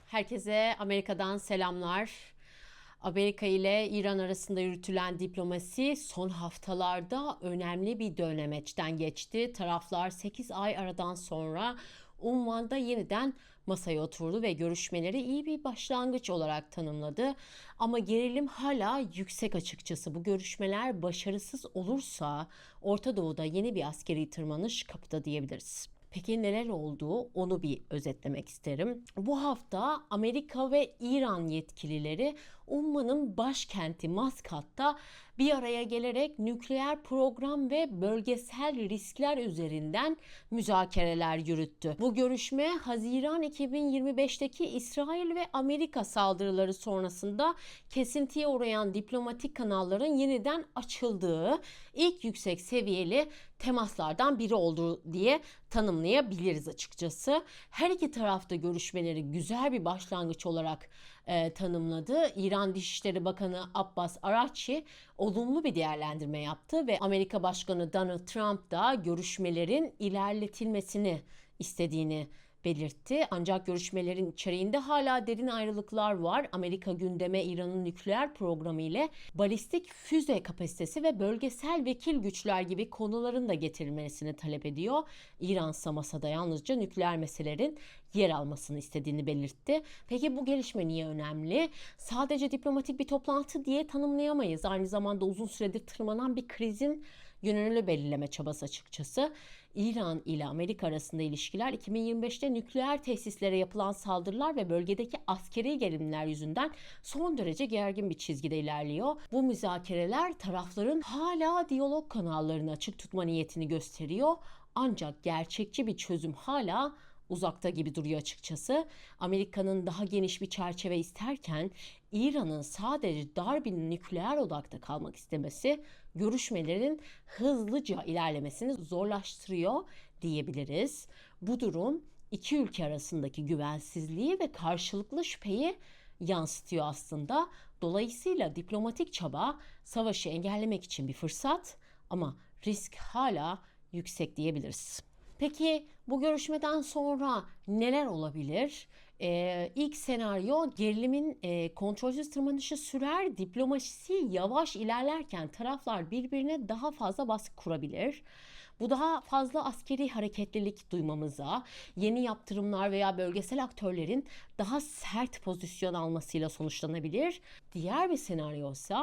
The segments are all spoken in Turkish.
Herkese Amerika'dan selamlar. Amerika ile İran arasında yürütülen diplomasi son haftalarda önemli bir dönemeçten geçti. Taraflar 8 ay aradan sonra Umman'da yeniden masaya oturdu ve görüşmeleri iyi bir başlangıç olarak tanımladı. Ama gerilim hala yüksek açıkçası. Bu görüşmeler başarısız olursa Orta Doğu'da yeni bir askeri tırmanış kapıda diyebiliriz. Peki neler oldu? Onu bir özetlemek isterim. Bu hafta Amerika ve İran yetkilileri Umman'ın başkenti Maskat'ta bir araya gelerek nükleer program ve bölgesel riskler üzerinden müzakereler yürüttü. Bu görüşme Haziran 2025'teki İsrail ve Amerika saldırıları sonrasında kesintiye uğrayan diplomatik kanalların yeniden açıldığı ilk yüksek seviyeli temaslardan biri oldu diye tanımlayabiliriz açıkçası. Her iki tarafta görüşmeleri güzel bir başlangıç olarak tanımladı. İran Dışişleri Bakanı Abbas Araghchi olumlu bir değerlendirme yaptı ve Amerika Başkanı Donald Trump da görüşmelerin ilerletilmesini istediğini belirtti. Ancak görüşmelerin içeriğinde hala derin ayrılıklar var. Amerika gündeme İran'ın nükleer programı ile balistik füze kapasitesi ve bölgesel vekil güçler gibi konuların da getirilmesini talep ediyor. İran ise masada yalnızca nükleer meselelerin yer almasını istediğini belirtti. Peki bu gelişme niye önemli? Sadece diplomatik bir toplantı diye tanımlayamayız. Aynı zamanda uzun süredir tırmanan bir krizin yönünü belirleme çabası açıkçası. İran ile Amerika arasında ilişkiler 2025'te nükleer tesislere yapılan saldırılar ve bölgedeki askeri gerilimler yüzünden son derece gergin bir çizgide ilerliyor. Bu müzakereler tarafların hala diyalog kanallarını açık tutma niyetini gösteriyor. Ancak gerçekçi bir çözüm hala uzakta gibi duruyor açıkçası. Amerika'nın daha geniş bir çerçeve isterken İran'ın sadece dar bir nükleer odakta kalmak istemesi görüşmelerin hızlıca ilerlemesini zorlaştırıyor diyebiliriz. Bu durum iki ülke arasındaki güvensizliği ve karşılıklı şüpheyi yansıtıyor aslında. Dolayısıyla diplomatik çaba savaşı engellemek için bir fırsat ama risk hala yüksek diyebiliriz. Peki bu görüşmeden sonra neler olabilir? İlk senaryo gerilimin kontrolsüz tırmanışı sürer, diplomasi yavaş ilerlerken taraflar birbirine daha fazla baskı kurabilir. Bu daha fazla askeri hareketlilik duymamıza, yeni yaptırımlar veya bölgesel aktörlerin daha sert pozisyon almasıyla sonuçlanabilir. Diğer bir senaryo ise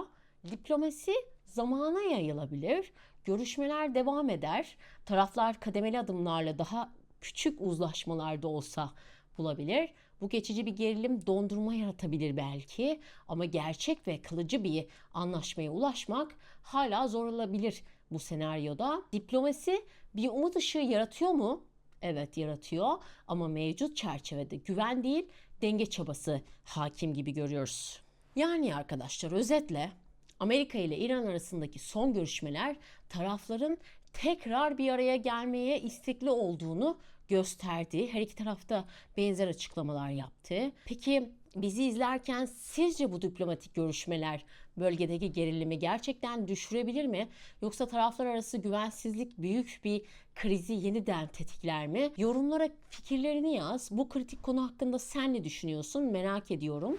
diplomasi zamana yayılabilir. Görüşmeler devam eder. Taraflar kademeli adımlarla daha küçük uzlaşmalarda olsa bulabilir. Bu geçici bir gerilim dondurma yaratabilir belki ama gerçek ve kalıcı bir anlaşmaya ulaşmak hala zor olabilir bu senaryoda. Diplomasi bir umut ışığı yaratıyor mu? Evet, yaratıyor ama mevcut çerçevede güven değil, denge çabası hakim gibi görüyoruz. Yani arkadaşlar, özetle Amerika ile İran arasındaki son görüşmeler tarafların tekrar bir araya gelmeye istekli olduğunu gösterdi. Her iki tarafta benzer açıklamalar yaptı. Peki bizi izlerken sizce bu diplomatik görüşmeler bölgedeki gerilimi gerçekten düşürebilir mi? Yoksa taraflar arası güvensizlik büyük bir krizi yeniden tetikler mi? Yorumlara fikirlerini yaz. Bu kritik konu hakkında sen ne düşünüyorsun? Merak ediyorum.